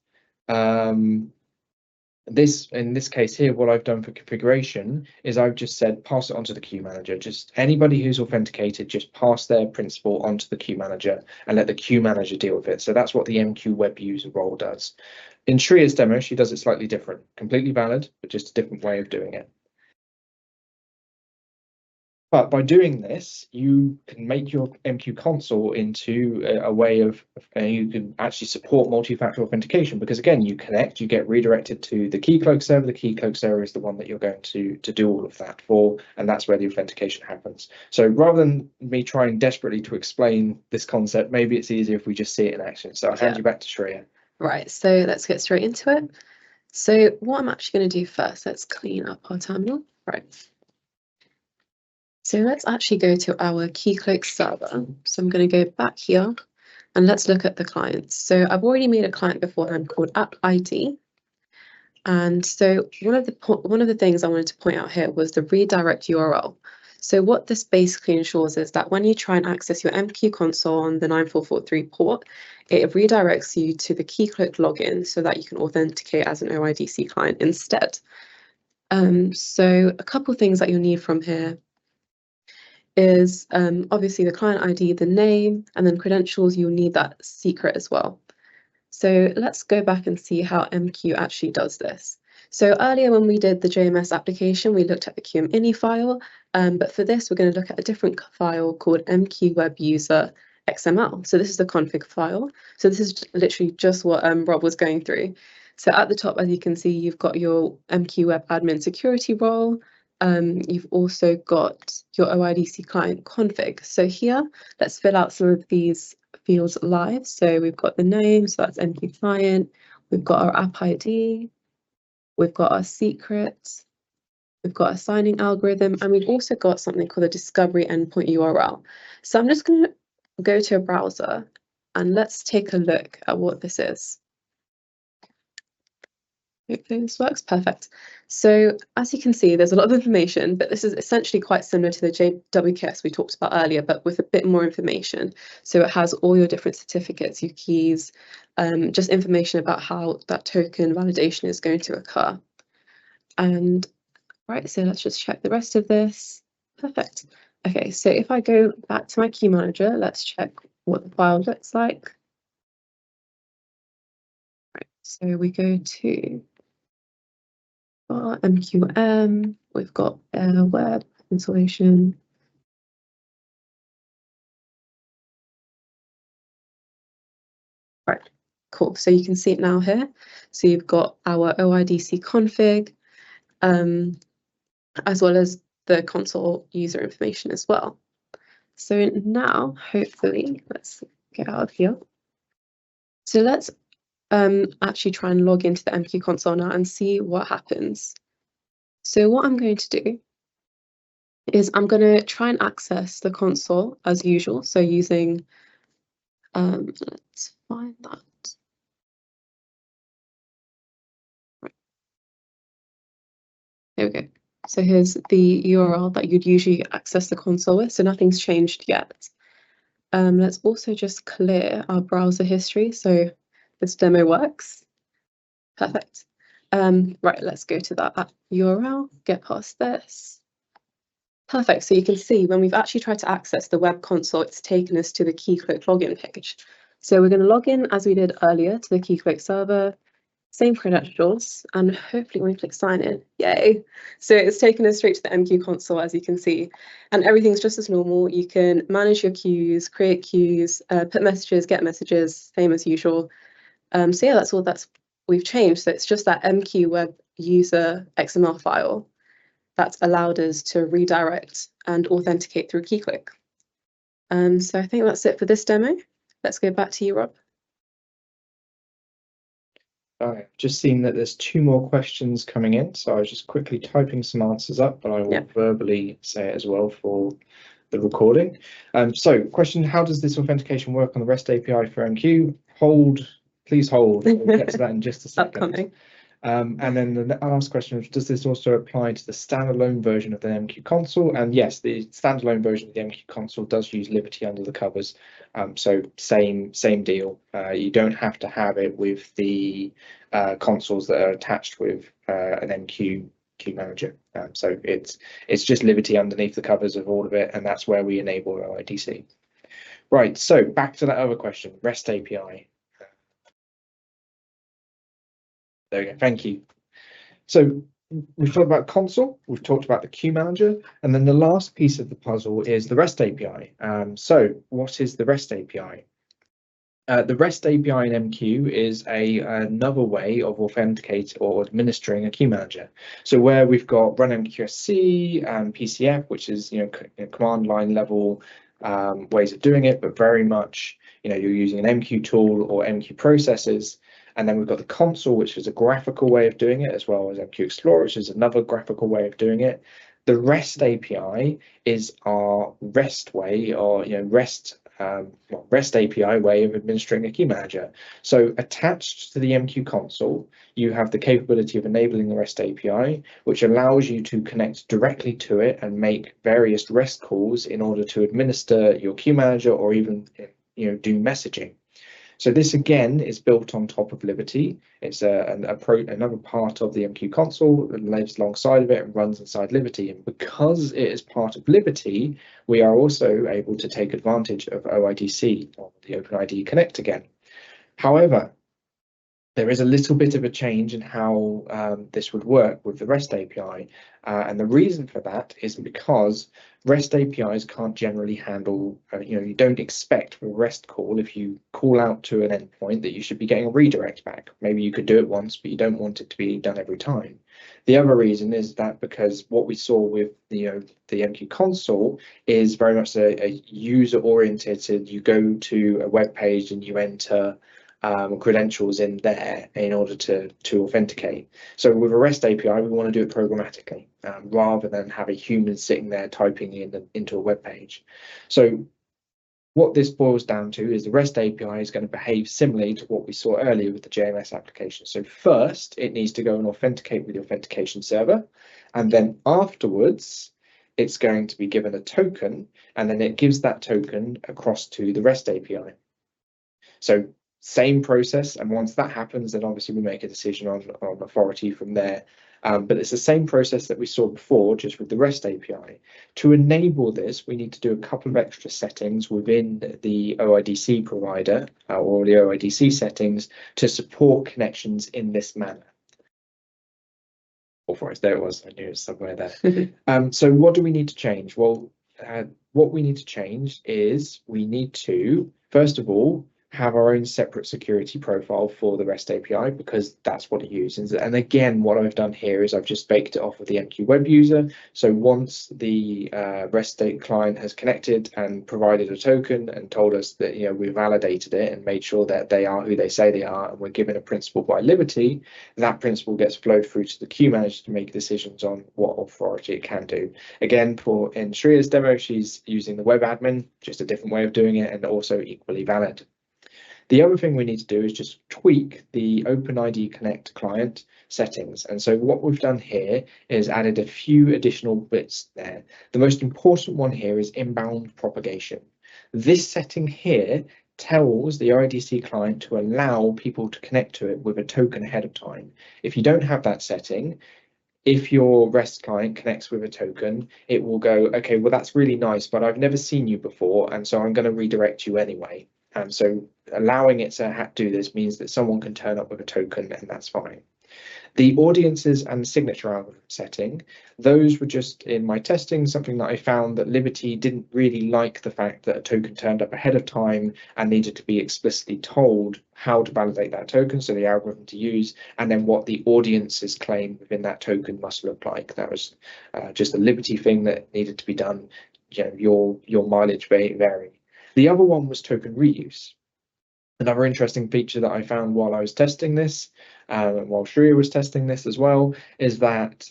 in this case here, what I've done for configuration is I've just said pass it onto the queue manager. Just anybody who's authenticated, just pass their principal onto the queue manager and let the queue manager deal with it. So that's what the MQ web user role does. In Shreya's demo, she does it slightly different, completely valid, but just a different way of doing it. But by doing this, you can make your MQ console into a way of you can actually support multi-factor authentication, because again, you connect, you get redirected to the Keycloak server. The Keycloak server is the one that you're going to do all of that for, and that's where the authentication happens. So rather than me trying desperately to explain this concept, maybe it's easier if we just see it in action. So I'll hand you back to Shreya. Right, so let's get straight into it. So what I'm actually going to do first, let's clean up our terminal. Right. So let's actually go to our Keycloak server. So I'm going to go back here and let's look at the clients. So I've already made a client beforehand called app ID. And so one of the things I wanted to point out here was the redirect URL. So what this basically ensures is that when you try and access your MQ console on the 9443 port, it redirects you to the Keycloak login so that you can authenticate as an OIDC client instead. So a couple of things that you'll need from here is obviously the client ID, the name, and then credentials. You'll need that secret as well. So let's go back and see how MQ actually does this. So earlier when we did the JMS application, we looked at the QM-ini file, but for this, we're going to look at a different file called MQ Web User XML. So this is the config file. So this is literally just what Rob was going through. So at the top, as you can see, you've got your MQ Web Admin security role. You've also got your OIDC client config. So here, let's fill out some of these fields live. So we've got the name, so that's MQ client. We've got our app ID. We've got our secret. We've got a signing algorithm, and we've also got something called a discovery endpoint URL. So I'm just going to go to a browser and let's take a look at what this is. Hopefully this works. Perfect. So as you can see, there's a lot of information, but this is essentially quite similar to the JWKS we talked about earlier, but with a bit more information. So it has all your different certificates, your keys, just information about how that token validation is going to occur. And right, so let's just check the rest of this. Perfect. Okay, so if I go back to my key manager, let's check what the file looks like. Right, so we go to MQM, we've got web installation. Right, cool. So you can see it now here. So you've got our OIDC config, as well as the console user information as well. So now, hopefully, let's get out of here. So let's actually try and log into the MQ console now and see what happens. So what I'm going to do is I'm going to try and access the console as usual. So using, let's find that. Right. There we go. So here's the URL that you'd usually access the console with. So nothing's changed yet. Let's also just clear our browser history. So this demo works. Perfect. Right, let's go to that URL, get past this. Perfect, so you can see when we've actually tried to access the web console, it's taken us to the Keycloak login page. So we're going to log in as we did earlier to the Keycloak server, same credentials, and hopefully when we click sign in, yay. So it's taken us straight to the MQ console, as you can see, and everything's just as normal. You can manage your queues, create queues, put messages, get messages, same as usual. So yeah, that's all we've changed. So it's just that MQ web user XML file that's allowed us to redirect and authenticate through Keycloak. So I think that's it for this demo. Let's go back to you, Rob. All right, just seeing that there's 2 more questions coming in, so I was just quickly typing some answers up, but I will verbally say it as well for the recording. So question, how does this authentication work on the REST API for MQ? Please hold, we'll get to that in just a second. Upcoming. And then the last question is, does this also apply to the standalone version of the MQ console? And yes, the standalone version of the MQ console does use Liberty under the covers. So same deal. You don't have to have it with the consoles that are attached with an MQ key manager. So it's just Liberty underneath the covers of all of it, and that's where we enable OIDC. Right, so back to that other question, REST API. There we go, thank you. So we've talked about console, we've talked about the queue manager, and then the last piece of the puzzle is the REST API. So what is the REST API? The REST API in MQ is another way of authenticating or administering a queue manager. So where we've got run MQSC and PCF, which is command line level ways of doing it, but very much you're using an MQ tool or MQ processes. And then we've got the console, which is a graphical way of doing it, as well as MQ Explorer, which is another graphical way of doing it. The REST API is our REST way, or REST API way of administering a queue manager. So attached to the MQ console, you have the capability of enabling the REST API, which allows you to connect directly to it and make various REST calls in order to administer your queue manager or even do messaging. So this again is built on top of Liberty. It's another part of the MQ console that lives alongside of it and runs inside Liberty. And because it is part of Liberty, we are also able to take advantage of OIDC, or the OpenID Connect again. However, there is a little bit of a change in how this would work with the REST API. And the reason for that is because REST APIs can't generally handle, you don't expect a REST call, if you call out to an endpoint, that you should be getting a redirect back. Maybe you could do it once, but you don't want it to be done every time. The other reason is that because what we saw with the MQ console is very much a user-oriented, you go to a web page and you enter credentials in there in order to authenticate. So with a REST API, we want to do it programmatically rather than have a human sitting there typing into a web page. So what this boils down to is the REST API is going to behave similarly to what we saw earlier with the JMS application. So first, it needs to go and authenticate with the authentication server, and then afterwards, it's going to be given a token, and then it gives that token across to the REST API. So same process, and once that happens, then obviously we make a decision on authority from there. But it's the same process that we saw before, just with the REST API. To enable this, we need to do a couple of extra settings within the OIDC provider, or the OIDC settings, to support connections in this manner. There it was, I knew it was somewhere there. So what do we need to change? Well, what we need to change is we need to, first of all, have our own separate security profile for the REST API, because that's what it uses. And again, what I've done here is I've just baked it off of the MQ web user. So once the REST client has connected and provided a token and told us that we validated it and made sure that they are who they say they are, and we're given a principal by Liberty, that principal gets flowed through to the queue manager to make decisions on what authority it can do. Again, in Shreya's demo, she's using the web admin, just a different way of doing it, and also equally valid. The other thing we need to do is just tweak the OpenID Connect client settings. And so what we've done here is added a few additional bits there. The most important one here is inbound propagation. This setting here tells the OIDC client to allow people to connect to it with a token ahead of time. If you don't have that setting, if your REST client connects with a token, it will go, okay, well, that's really nice, but I've never seen you before, and so I'm going to redirect you anyway. And so allowing it to do this means that someone can turn up with a token, and that's fine. The audiences and signature algorithm setting, those were just in my testing, something that I found that Liberty didn't really like the fact that a token turned up ahead of time and needed to be explicitly told how to validate that token, so the algorithm to use, and then what the audience's claim within that token must look like. That was just a Liberty thing that needed to be done. Your mileage may vary. The other one was token reuse. Another interesting feature that I found while I was testing this, while Shreya was testing this as well, is that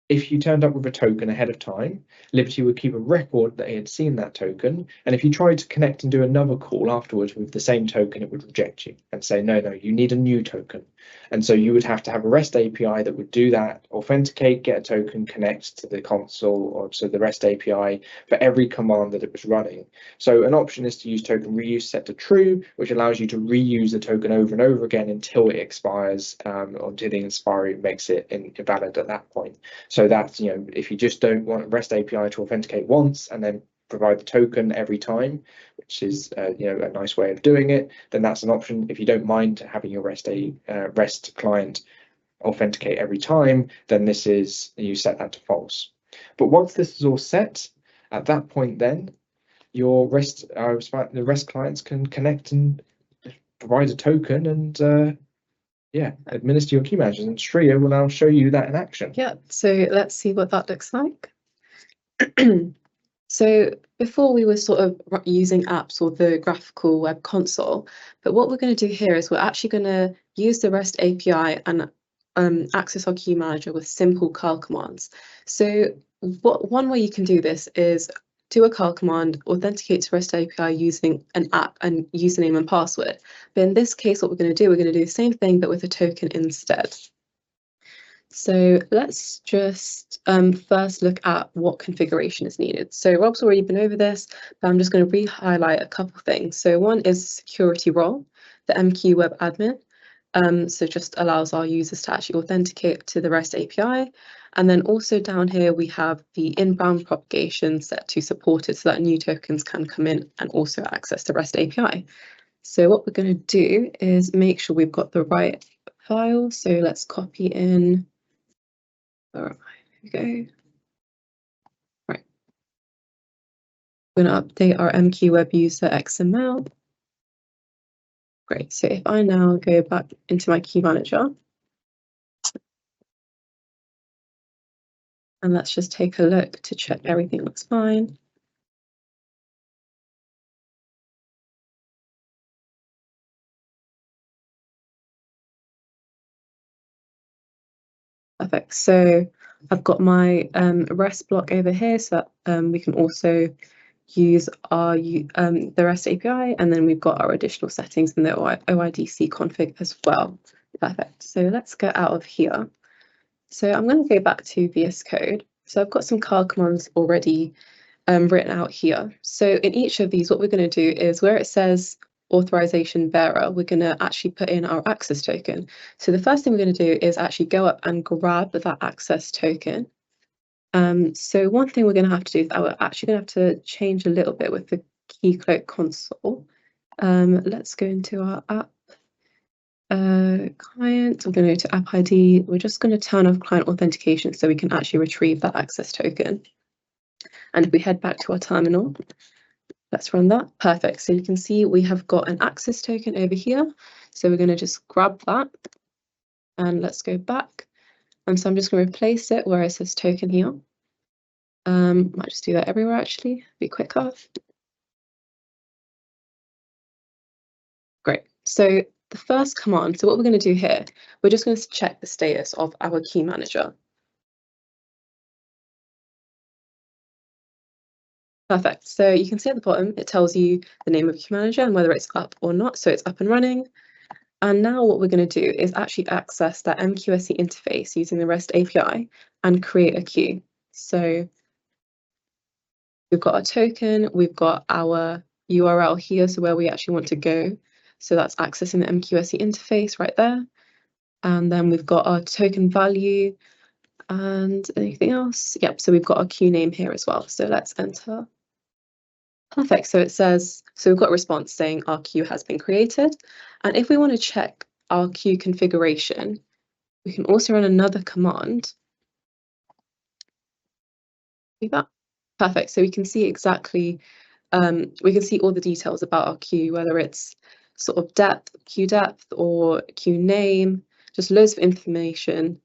if you turned up with a token ahead of time, Liberty would keep a record that it had seen that token. And if you tried to connect and do another call afterwards with the same token, it would reject you and say, no, you need a new token. And so you would have to have a REST API that would do that, authenticate, get a token, connect to the console or to the REST API for every command that it was running. So an option is to use token reuse set to true, which allows you to reuse the token over and over again until it expires, until the expiry makes it invalid at that point. So that's, if you just don't want REST API to authenticate once and then provide the token every time, which is a nice way of doing it, then that's an option. If you don't mind having your REST client authenticate every time, then you set that to false. But once this is all set, at that point, then your the REST clients can connect and provide a token and administer your key managers. And Shreya will now show you that in action. Yeah, so let's see what that looks like. So before we were sort of using apps or the graphical web console, but what we're going to do here is we're actually going to use the REST API and access our key manager with simple curl commands. So one way you can do this is do a curl command, authenticate to REST API using an app and username and password. But in this case, what we're going to do the same thing, but with a token instead. So let's just first look at what configuration is needed. So Rob's already been over this, but I'm just going to re-highlight a couple of things. So one is security role, the MQ web admin. So just allows our users to actually authenticate to the REST API. And then also down here, we have the inbound propagation set to supported so that new tokens can come in and also access the REST API. So what we're going to do is make sure we've got the right file. So let's copy in. All right, here we go. Right. We're going to update our MQ web user XML. Great. So if I now go back into my key manager, and let's just take a look to check everything looks fine. Perfect. So I've got my REST block over here, so we can also use our the REST API, and then we've got our additional settings in the OIDC config as well. Perfect. So let's get out of here. So I'm going to go back to VS Code. So I've got some curl commands already written out here. So in each of these, what we're going to do is where it says authorization bearer, we're going to actually put in our access token. So the first thing we're going to do is actually go up and grab that access token. So one thing we're going to have to do is we're actually going to have to change a little bit with the Keycloak console. Let's go into our app client. We're going to go to app ID. We're just going to turn off client authentication so we can actually retrieve that access token. And if we head back to our terminal, let's run that. Perfect. So you can see we have got an access token over here. So we're going to just grab that and let's go back. And so I'm just going to replace it where it says token here. Might just do that everywhere actually, be quicker. Great. So the first command, so what we're going to do here, we're just going to check the status of our key manager. Perfect. So you can see at the bottom, it tells you the name of your key manager and whether it's up or not. So it's up and running. And now what we're going to do is actually access that MQSE interface using the REST API and create a queue. So we've got our token, we've got our URL here, so where we actually want to go. So that's accessing the MQSE interface right there. And then we've got our token value and anything else. Yep, so we've got our queue name here as well. So let's enter. Perfect. So it says, so we've got a response saying our queue has been created. And if we want to check our queue configuration, we can also run another command. See that? Perfect. So we can see exactly, we can see all the details about our queue, whether it's sort of queue depth or queue name, just loads of information.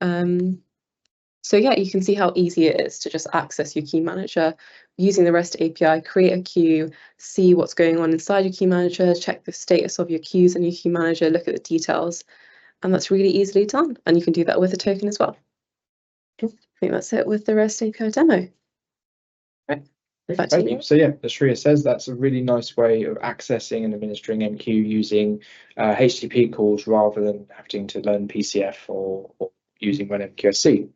So yeah, you can see how easy it is to just access your key manager using the REST API, create a queue, see what's going on inside your key manager, check the status of your queues and your key manager, look at the details, and that's really easily done. And you can do that with a token as well. I think that's it with the REST API demo. Right. Thank you. So yeah, as Shreya says, that's a really nice way of accessing and administering MQ using HTTP calls rather than having to learn PCF or using Run MQSC.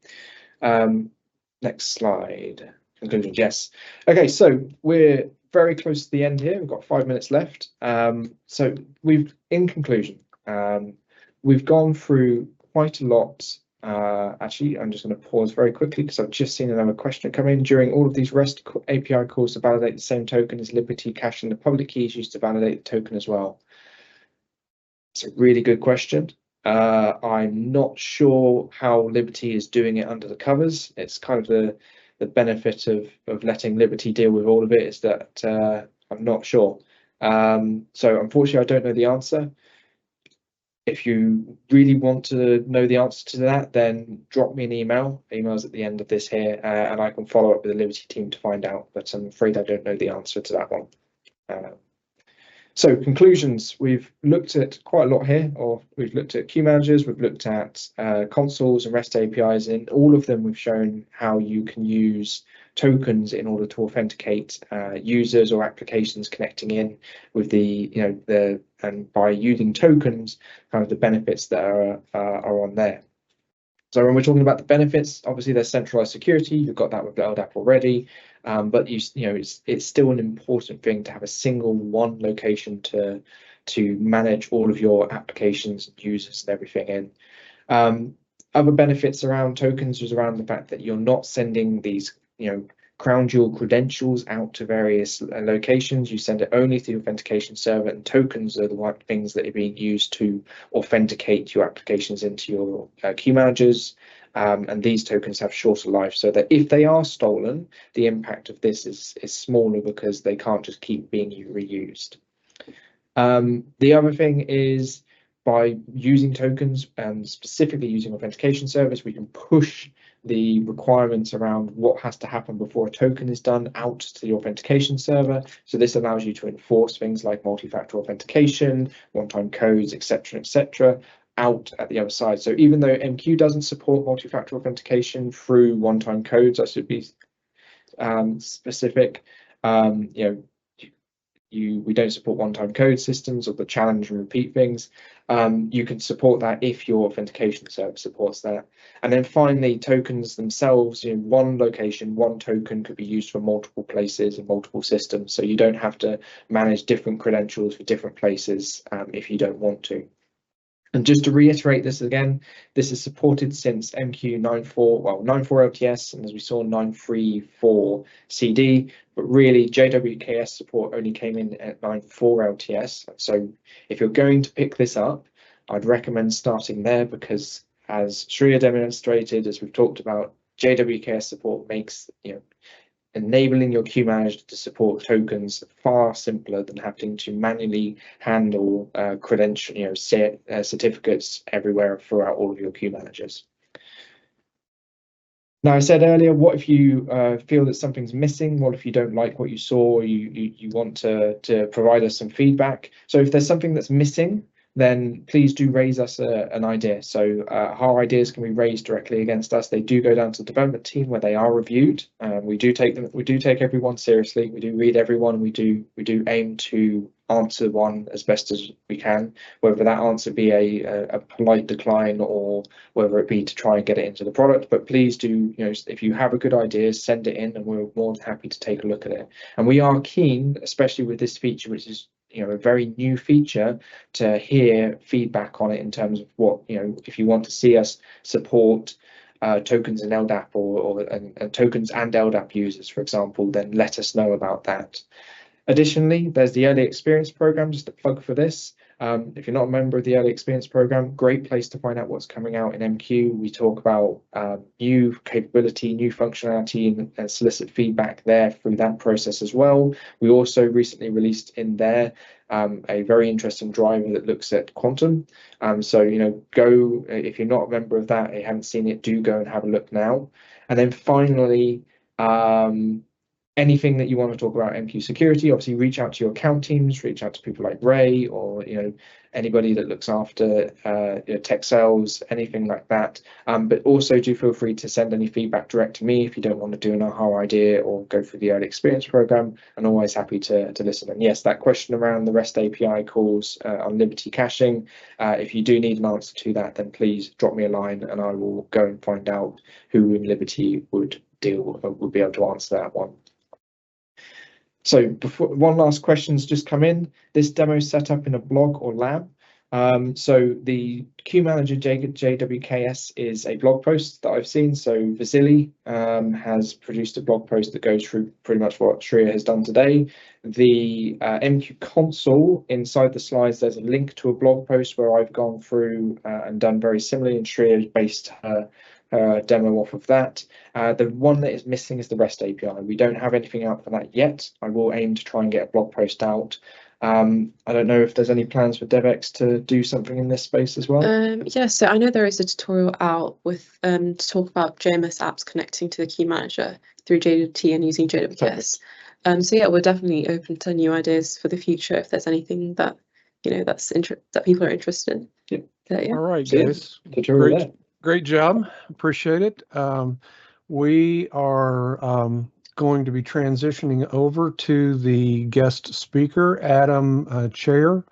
Next slide. Conclusions, yes. Okay, so we're very close to the end here. We've got 5 minutes left. So in conclusion, we've gone through quite a lot. Actually, I'm just going to pause very quickly because I've just seen another question come in. During all of these REST API calls to validate the same token as Liberty caching the public keys used to validate the token as well. It's a really good question. I'm not sure how Liberty is doing it under the covers. It's kind of the benefit of letting Liberty deal with all of it, is that I'm not sure. So unfortunately, I don't know the answer. If you really want to know the answer to that, then drop me an email. Email's at the end of this here, and I can follow up with the Liberty team to find out. But I'm afraid I don't know the answer to that one. So conclusions, we've looked at quite a lot here, or we've looked at queue managers, we've looked at consoles and REST APIs, and all of them we've shown how you can use tokens in order to authenticate users or applications connecting in with the, and by using tokens, kind of the benefits that are on there. So when we're talking about the benefits, obviously there's centralized security. You've got that with LDAP already, but it's still an important thing to have a single one location to manage all of your applications and users and everything in. Other benefits around tokens was around the fact that you're not sending these crown jewel credentials out to various locations. You send it only to the authentication server, and tokens are the things that are being used to authenticate your applications into your queue managers. And these tokens have shorter life, so that if they are stolen, the impact of this is smaller because they can't just keep being reused. The other thing is, by using tokens and specifically using authentication service, we can push the requirements around what has to happen before a token is done out to the authentication server. So this allows you to enforce things like multi-factor authentication, one-time codes, etc., out at the other side. So even though MQ doesn't support multi-factor authentication through one-time codes, I should be specific, we don't support one-time code systems or the challenge and repeat things. You can support that if your authentication service supports that. And then finally, tokens themselves, one location, one token could be used for multiple places and multiple systems. So you don't have to manage different credentials for different places if you don't want to. And just to reiterate this again, this is supported since MQ 9.4 LTS, and as we saw, 9.3.4 CD, but really JWKS support only came in at 9.4 LTS. So if you're going to pick this up, I'd recommend starting there, because as Shreya demonstrated, as we've talked about, JWKS support makes enabling your queue manager to support tokens far simpler than having to manually handle credential, certificates everywhere throughout all of your queue managers. Now, I said earlier, what if you feel that something's missing? What if you don't like what you saw? Or you want to provide us some feedback? So if there's something that's missing, then please do raise us an idea. So our ideas can be raised directly against us. They do go down to the development team where they are reviewed. We do take everyone seriously. We do read everyone. We do aim to answer one as best as we can, whether that answer be a polite decline or whether it be to try and get it into the product. But please do, if you have a good idea, send it in, and we're more than happy to take a look at it. And we are keen, especially with this feature, which is a very new feature, to hear feedback on it in terms of what, if you want to see us support tokens and LDAP or tokens and LDAP users, for example, then let us know about that. Additionally, there's the Early Experience Program, just a plug for this. If you're not a member of the Early Experience Program, great place to find out what's coming out in MQ. We talk about new capability, new functionality, and solicit feedback there through that process as well. We also recently released in there a very interesting driver that looks at quantum. So, go, if you're not a member of that, you haven't seen it, do go and have a look now. And then finally, anything that you want to talk about MQ security, obviously reach out to your account teams, reach out to people like Ray or anybody that looks after tech sales, anything like that. But also do feel free to send any feedback direct to me if you don't want to do an aha idea or go through the Early Experience Program. I'm always happy to listen. And yes, that question around the REST API calls on Liberty caching, if you do need an answer to that, then please drop me a line and I will go and find out who in Liberty would be able to answer that one. So before, one last question's just come in. This demo is set up in a blog or lab. So the Queue Manager JWKS is a blog post that I've seen. So Vasily has produced a blog post that goes through pretty much what Shreya has done today. The MQ console, inside the slides, there's a link to a blog post where I've gone through and done very similarly, and Shreya has based her demo off of that. The one that is missing is the REST API. We don't have anything out for that yet. I will aim to try and get a blog post out. I don't know if there's any plans for DevX to do something in this space as well. Yeah, so I know there is a tutorial out with to talk about JMS apps connecting to the Queue Manager through JWT and using JWKS. So yeah, we're definitely open to new ideas for the future if there's anything that that people are interested in. Yeah. So, yeah. All right, So, yeah, guys. tutorial there. Great job. Appreciate it. We are going to be transitioning over to the guest speaker, Adam Chair,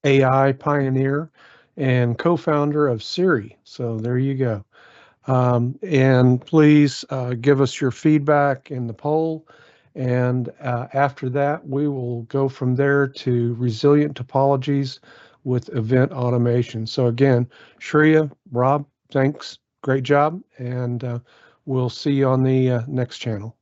AI pioneer and co-founder of Siri. So there you go. And please give us your feedback in the poll. And after that, we will go from there to resilient topologies with event automation. So again, Shreya, Rob, thanks. Great job. And we'll see you on the next channel.